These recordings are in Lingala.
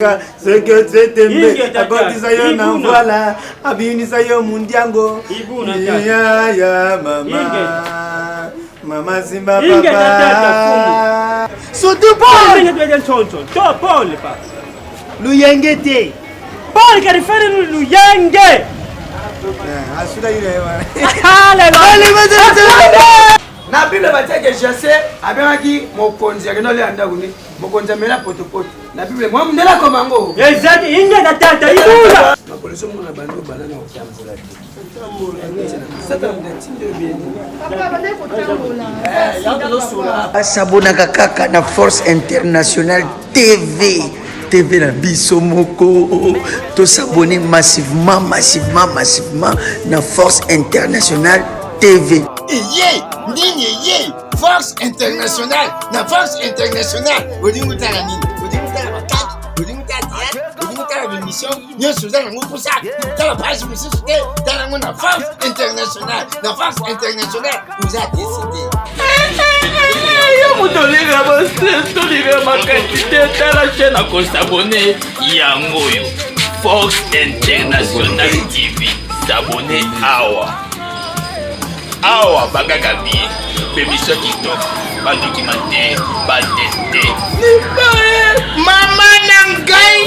Ce que tu es aimé, à côté ça y en voilà, à bien ça y est mundiango. Ya ya mama, mama simba papa. Surtout Paul. Paul pas. Luyengete. Paul qui fait le luyenge. Asuda ile wa. Na Bible bateke jase abemaki mokonzi akeno le anda kuni mokonzi mela potopoto na Bible mwa mndela komango exact inge na tata ibula mapolisi mwana bandu banana okyamvula sata mdetinde bien sabonaka kaka na Force Internationale TV TV na biso moko to s'abonner massivement na Force Internationale TV. Yé, nini yé, Force Internationale, na Force Internationale, odinguta la nini, odinguta la makaki, odinguta la théâtre, odinguta la émission, nous sommes dans le pour ça, dans la page vous soutenez, dans la Force Internationale, la Force Internationale vous a décidé. Tolira bosse, tolira makatite, la chaîne à s'abonner, yangoyo, Force Internationale TV, s'abonner awa bagaka bien permission TikTok ba documentaire ba tester mama nangai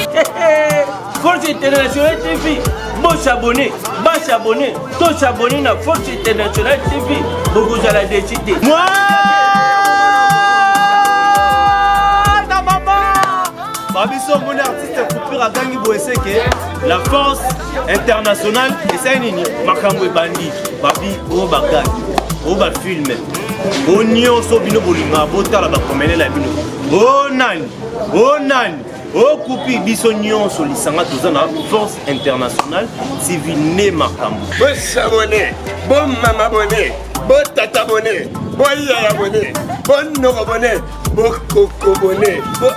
Force Internationale TV bon s'abonner to s'abonner na Force Internationale TV beaucoup à la décider moi na mama babiso mon artiste coupure agangi boeseke la Force Internationale et c'est nini makambo bandi babi o bagaki o ba filme o nyonso bino bolinga botala ba komelela bino o nani o kupi biso nyonso lisanga tozana Force Internationale TV ne makambo bo s'abonner bo mama abonner bo tata abonner bo yaya abonner bo noko abonner bo koko abonner bo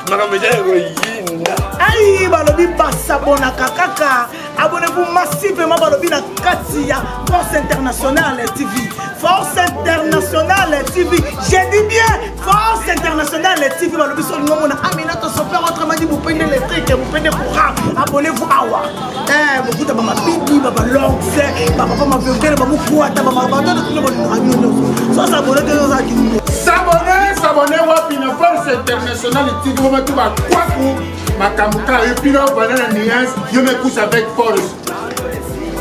makambo jago yinda aïe balobi basabona kaka abonnez-vous massivement balobi na kati ya Force Internationale TV. Force Internationale TV, j'ai dit bien Force Internationale TV balobi so ngomo na amina to super autrement dit vous prenez les trucs vous prenez courant abonnez-vous awa beaucoup de mama bigi baba lonxe baba mama vengere baba kuata baba baba to ko so s'abonner de ça qui S'abonner wapi na Force Internationale TV vous mettez ba quoi Makamuka et puis là banana nuance je me couche avec Force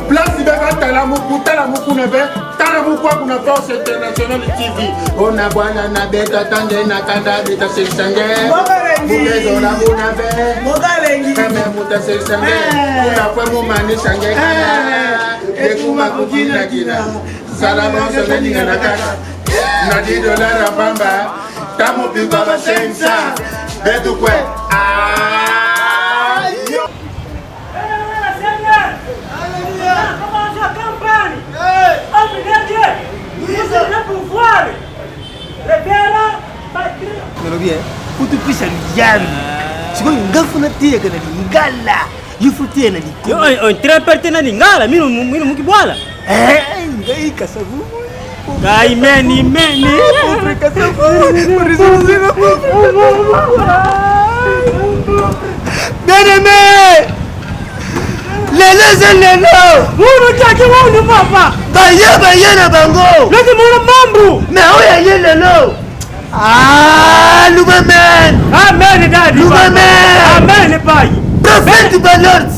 place de talamuku nebe talamuku kuna Force Internationale TV ona bwana na beta tande na kanda beta sesange mugezo na munabe mogalengi kama muta sesange kuna kwa mumani sange ekuma kujina kina salama sebeni na kaka na $10 bamba tamu bibaba sensa betu kwe pour te prier à c'est quoi une gaffe na tia kana lingala yufutie na liko yo on traperte na lingala mino mukibwala ngai kasavu kai meni kasavu bien aimé lelo c'est lelo uno taki wonu papa baye na bango lati mona mambu mais oya ye lelo Amen daddy Amen pai Prophète Balord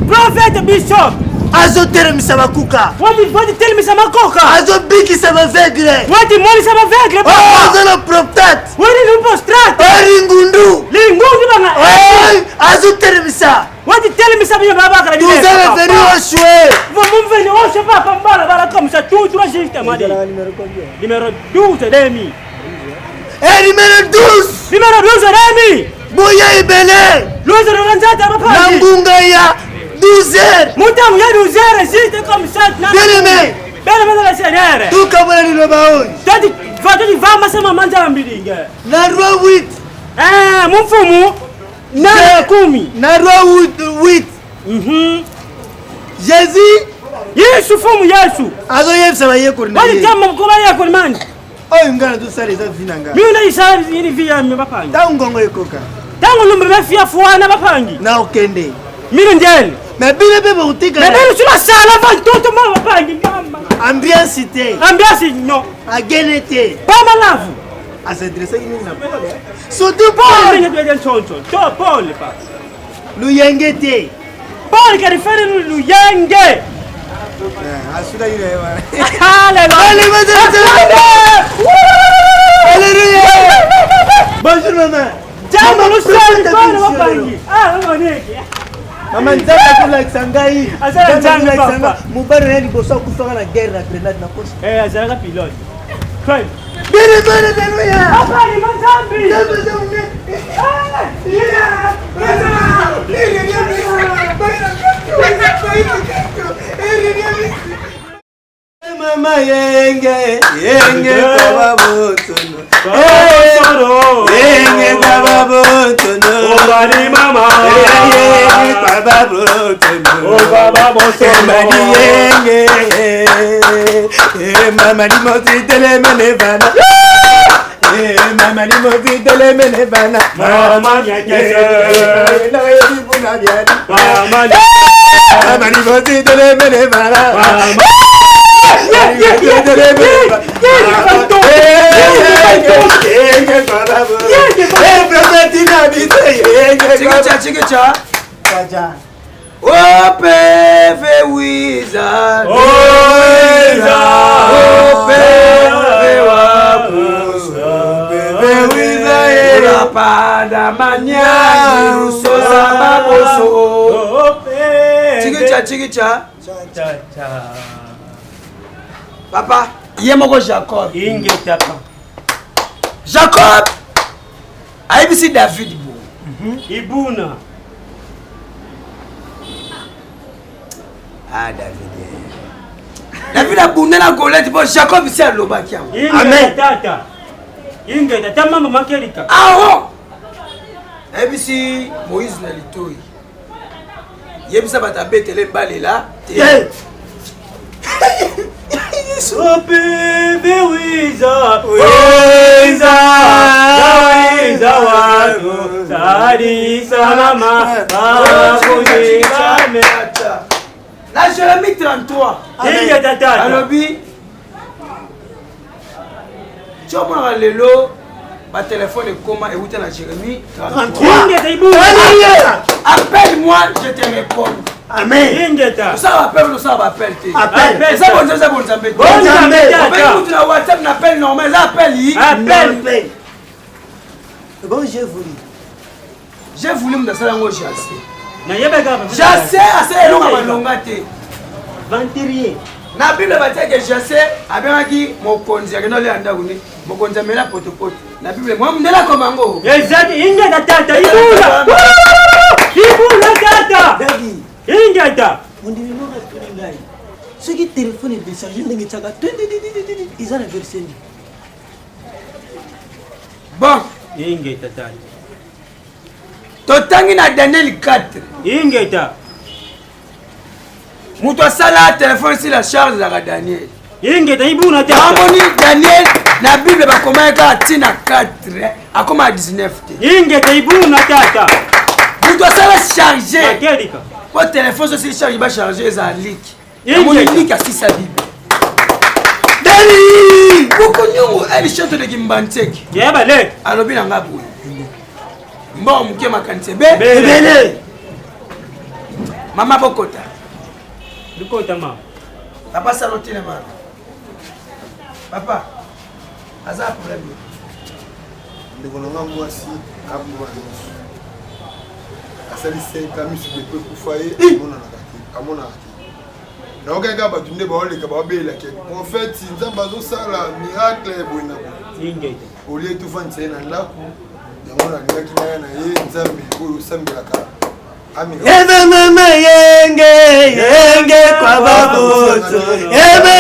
Prophète Bishop azotelemisa makuka wati telemisa makoka azobikisa mavegre wati molisa mavegre azolo proptat wati lumpostrat ringundu banga azotelemisa wati telemisa bia baba kala nous allons venir au chouet vous venez au chouet papa mbala bala comme ça tout juste madi numéro 12 demi et numéro 12 demi Boya Ibele 12 ranzata papa Nambunga ya 12h Mutamu ya 12h juste comme ça Bien-aimé la seigneur tout comme on le baon tadi va masema manja mbilinga na roi 8 mfumu na 10 na roi 8 Jésus Yesu fumu Yesu azo yebsa baye kurna wali kama mkoba yako mani oyo ngana to sale za vinanga mimi na isa ni via mbapanga ta ngongo ekoka Tango lumbe mafia fuana bapangi. Na okende. Mimi ndieni. Mais bile bebe utika. Mais bile tu la sala va toto ma bapangi ngamba. Ambiance té. Ambiance non. Agenete. Pas malavu. A se dresser ni na pole. Surtout Paul ni doit choncho. To Paul pas. Luyengete. Paul qui réfère Luyenge. Asura ile wa. Alléluia. Bonjour maman. Jambo lusali bana bapangi. Ah ngoneki. Maman nzaka kula kisangai. Azala nzanga papa. Mubara nani bosa kufa na guerre na grenade na poste. Azala pilote. Kweli. Bile bile haleluya. Papa ni mazambi. Mama yenge baba botono. Yenge baba botono. Obani mama. Yenge baba botono. Baba botono. Mama yenge. Mama di moti tele mene bana. Mama di moti tele mene bana. Mama nyakese. La yedi buna biani. Mama di moti tele mene bana. Chikicha. Opeve wizard. Opeve wakuso. Opeve wizard. Rapada manyani usosa maboso. Chikicha. Papa, yemoko Jacob. Ingetaka. Jacob. Aibisi David bo. Ibuna. Ah David. David abunda na Goliath bo Jacob si alobaki yango. Amen. Tata. Ingetata mama makelika. Aho. Aibisi Moïse na litoi. Yebisa batabetele balela. Opeve wiza wako Sadi salama Bakunikame Na Jérémie 33 Inge tata Alobi Tchomona lelo ba téléphone ekoma euta na Jérémie 33 Inge taibu Appelle-moi, je te réponds. Amen. Ingeta. Ça appelle, ça appelle. Appelle. Ça bon, ça bon, ça appelle. Bon, ça appelle. Appelle sur WhatsApp, n'appelle normal, ça appelle. Appelle. Bon, j'ai voulu me dasala ngo jassé. Na yebeka. Jassé, assez long à longate. Ventirier. Na Bible ba teke jassé, abengaki mokonzi akeno le anda kuni. Mokonzi amela potopoto. Na Bible moi mndela komango. Exact, ingeta tata, ibula. Ibula tata. Dagi. Ingeta. Ondimi mona tulingai. Ce qui téléphone est déchargé ndenge chaka. Ils ont la version. Bon, Ingeta tata. Totangi na Daniel 4. Ingeta. Muto sala téléphone si la charge la Daniel. Ingeta ibuna tata. Amoni Daniel na Bible ba komaka tina 4 akoma 19 te. Ingeta ibuna tata. Muto sala charger. Akelika. Kwa téléphone si charge ba charger za leak. Ingeta. Amoni leak asisa Bible. Dani! Boko nyongo ali chanto de Gimbanteki. Yeba le. Alobi na ngabu. Mbo mke makanise be. Bele. Mama Bokota. Bokota mama. Papa salotine mama. Papa. Aza problème. Ndeko nanga mwasi abuma nyonso. Asali se kamisu de peu kufaye amona nakati. Na okeka bato nde baoleka babelaki. En fait, nzambe azosala miracle boyina. Ingeta. Olie tofandisa ye na ndako yango nalingaki naya na ye nzambe oyo osambelaka Ebe mama yenge kwa baboto. Ebe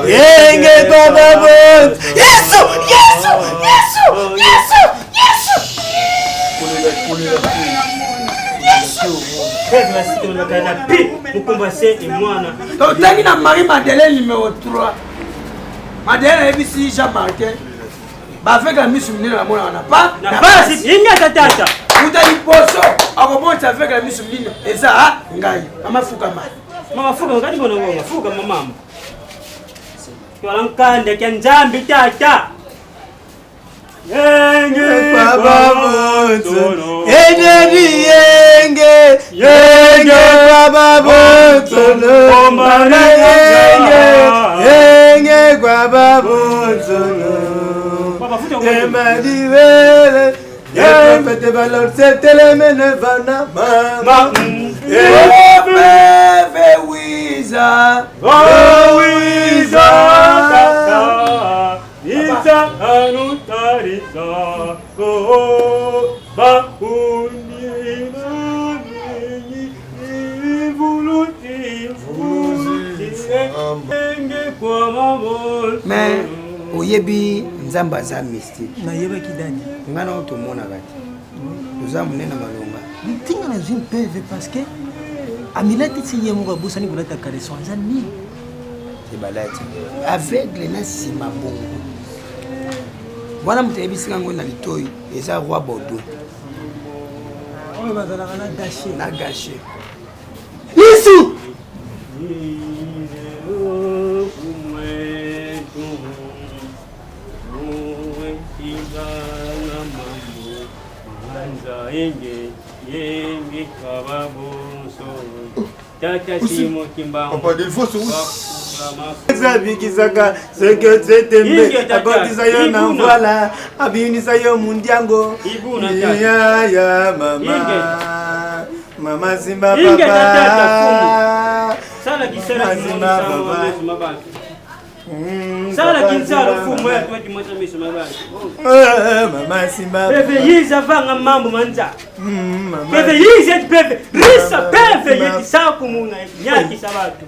yenge kwa baboto. Yesu. Totangi na Marie Madeleine numéro 3. Madeleine ABC Jean Martin. avec la mise sur le nez, on n'a pas. Inga tata. Vous avez poso, à remonter avec la mise sur le nez. Et ça, ngai, maman fouka ma. Maman fouka, on dit bon, fouka maman. Tu as l'encande kenjambi tata. Yenge baba botono. Yenge baba botono. Omana yenge baba botono. Emadivele. Yepete balor setele menevana mama. Bebe wiza. Oh wiza. Isa anutarisa oh bakuni nani evoluti enge kwa mamo mais oyebi nzamba za mystique na yeba kidani ngana otomona kati toza munene malonga ntinga na zim peve parce que amilati ti yemo babusani kulata kareson zani ebalati aveugle na sima bongo wana moto ayebisika ngo na litoi eza roi bordeaux oyo bazalaka na gâché lisu Zabikisaka sekete tembe akotisa yo na mvala abinisa yo mundiango ya mama mama simba papa sala kisera simba papa sala kinsara fumo ya twati mwacha miso mabaki mama simba bebe yiza vanga mambo manza bebe yiza bebe risa bebe yisa kumuna nyaki sabatu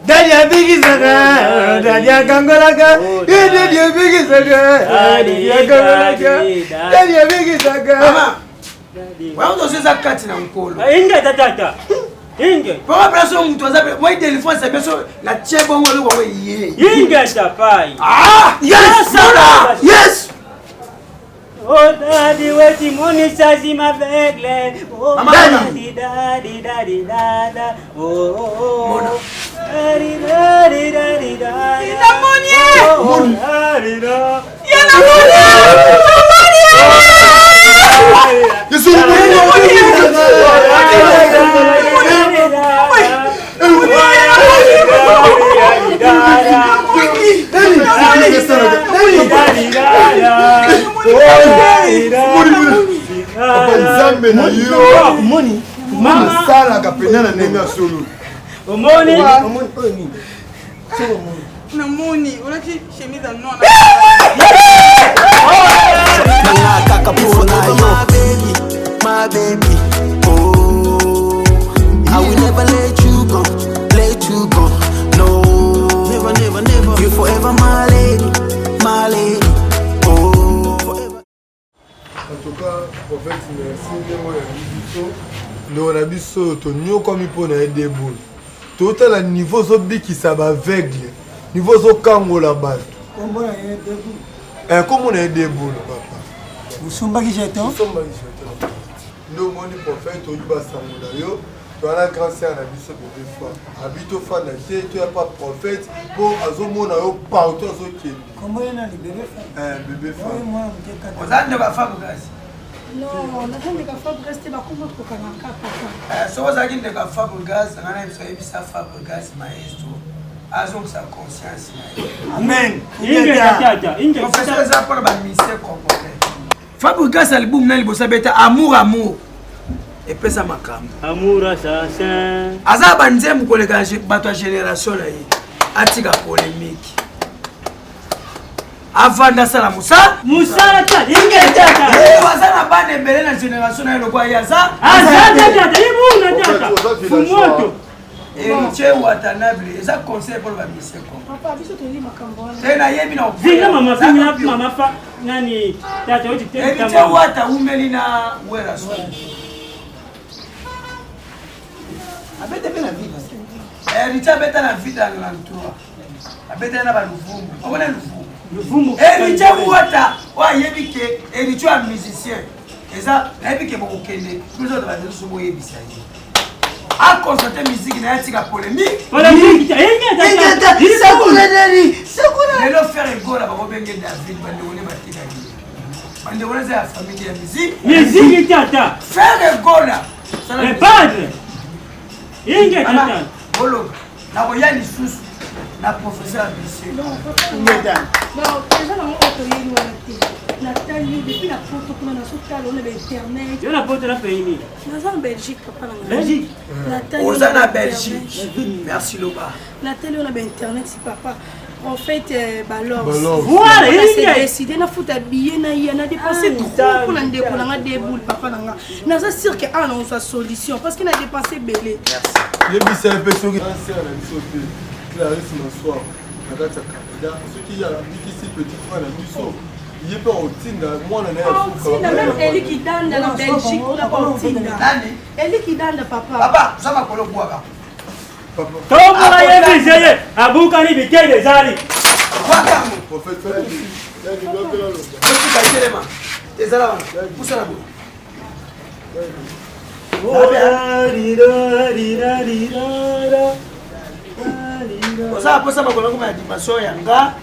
Dalia bigizaka Dalia kangolaka Dalia bigizaka Dalia kangolaka Dalia bigizaka mama wao ndo sasa kati na mkolo inga tata inga kwa braso mtu azabe moi défense beso na chebo ngolo kwa yeye inga tapai yes yes oh daddy weti moni sazi mavegle oh daddy daddy dada oh mona daddy daddy daddy dada ina moni yana moni Yesu moni mama sala kapenya na ndenge solo omoni na moni unati chemise nona kaka pona yo my baby oh I will never let you go no never you forever my lady oh forever. En tout cas prophète merci ndemo ya biso ndo na biso to nyoko mi pona aider bon to tala niveau zo bikisa ba aveugle niveau zo kangola bato kombo na ye debu comment on aider bon papa usumba ki jeton ndo moni prophète to yuba samola yo to ala grand sœur na biso bébé foi habito fa na te to ya pas prophète pour azomona yo partout azokende kombo na li bébé fa bébé foi moi mkeka ozande ba fabu gasi non natande ka fabu gasi te bakoma kokanga kaka so ozaki ndeka fabu gasi ngana biso yebisa fabu gasi maestro azongisa conscience amen inga professeur eza mpona baministère congolais fabu gasi album na liboso abeta amour epesa makambo amour assassin aza banzembo koleka bato ya génération na ye atika polémique avanda sala musala ta inga tata aza na bana ebele na génération na ye lokwa ye aza tata ibuna tata fumoto héritier watanable eza conseil pour baministère papa biso toli makambo wana te nayebi na zinga mama fa nani tata oti te héritier wata umeli na wera so abete pe na vie héritier abeta na vita na 93 abeta na baluvumbu omona luvumbu Héritier Wata, yebi ke héritier musicien. Et ça, yebi ke beaucoup kende. Nous autres va nous souboyer bisayi. A constater musique na yatika polémique. Polémique. Le leur faire ego là, va bien David, bandewone batika. Bandewone c'est la famille de la musique. Musique tata. Faire ego là. Le padre. Inge tata. Bolo. Na koya ni susu. La professeur Bissé. Non, déjà, dans mon autre lieu, Nathalie, depuis la photo qu'on a sur Internet. Il y a la photo de la pays. Nous sommes en Belgique, papa. Belgique. Nathalie. Aux en Belgique. Merci, Loba. Nathalie, on a Internet, c'est papa. En fait, Balor. Voilà, il a décidé de foutre habillé, il a dépensé trop pour des boules, papa. Nous sommes sûrs qu'il y a une solution parce qu'il a dépensé belé. Merci. Clarisse Massoir, ceux qui ont ici petit frère, il est pas au Tinda, moi on a même elle qui donne dans la Belgique, on a pas au Tinda. Elle qui donne de papa. Papa, ça m'a collé au bois. Papa. Comment vous avez essayé à Boukani de quel des alliés? Prophète, ça pour ça ma collègue m'a dit dimension yanga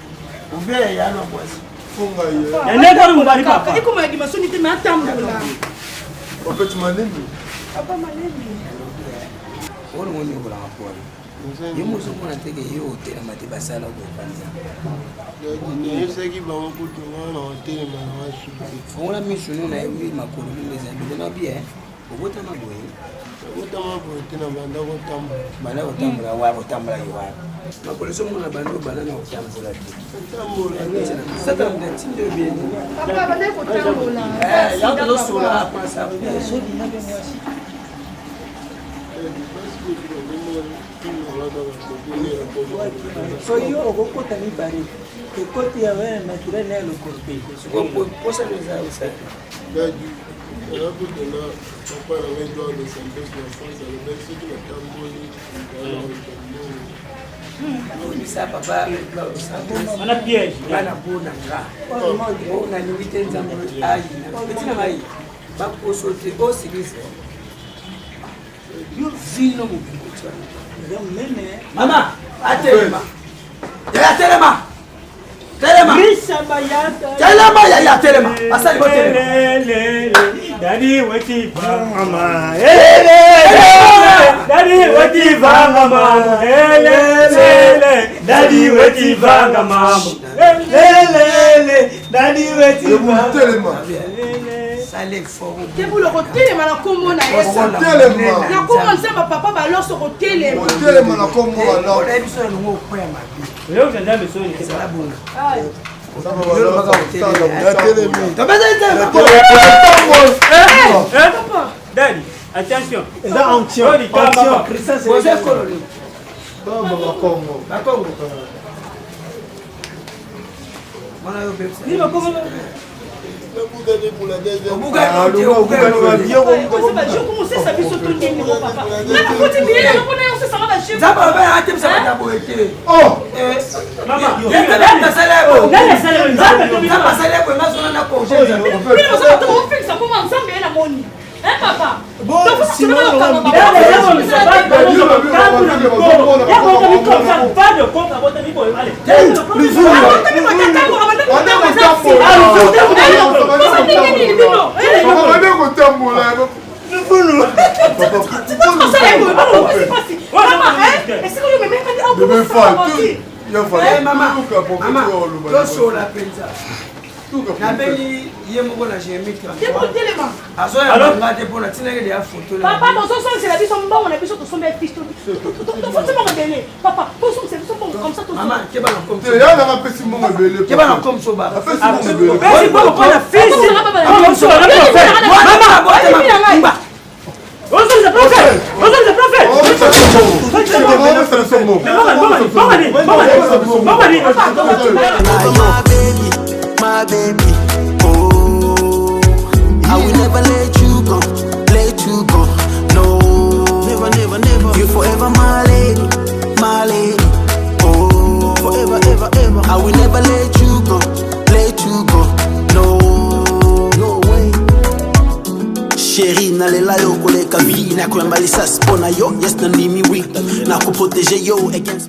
ou bien ya no boisi funga ye elle n'est pas mon mari papa et comment la dimension n'était mais attendre là en fait manemi papa manemi on on est pour la rapport yemo so mona teke yo hôtel mate basala ko panza ni seki ba mo kutu na hôtel ma na shi fonga mission na yemi makolo les amis na bien obota maboye obota maboye tena banda ko tamba bana otambula wa otambula yo wa makoleso mona bando bana na otambula sata mdatinde bien papa bana ko tambula ya do sola pasa so dina be mwasi so yo okokota mibale ekoti ya wena naturel na lokope posa les a aussi ça papa on a piège bana bona nga on a ni weekend za ai na mai ba ko sote o sigise yo vino mu bikutswa mama atelema telema telema ya telema asali bote Daddy wati mama Daddy wati mama Daddy wati mama Daddy wati telema sale fort te pour le telema na kombo na yeso telema na kombo nsema papa ba lo so telema na kombo na on a biso no ko ya mabi leo ndio ndio sio ni sala bonga Daddy, attention. Nabeli yemo na géométrie. Alors ngate pona tinenge de photo. Papa dans son sens c'est la biso mbongo na biso to sombe fiche to. To faut pas délai. Papa, pour son c'est bon comme ça to. Maman, ke ba na comme ça. Ya na pesi mbongo belé. Ke ba na comme ça ba. Pesi mbongo belé. Pesi mbongo pona fiche. Comme ça. Maman, bote on se le prophète. My baby, oh, I will never let you go, no, never, you forever my lady, oh, forever, I will never let you go, salela yo koleka vie na kwembalisa spona yo yes na ndimi weak na kuprotege yo against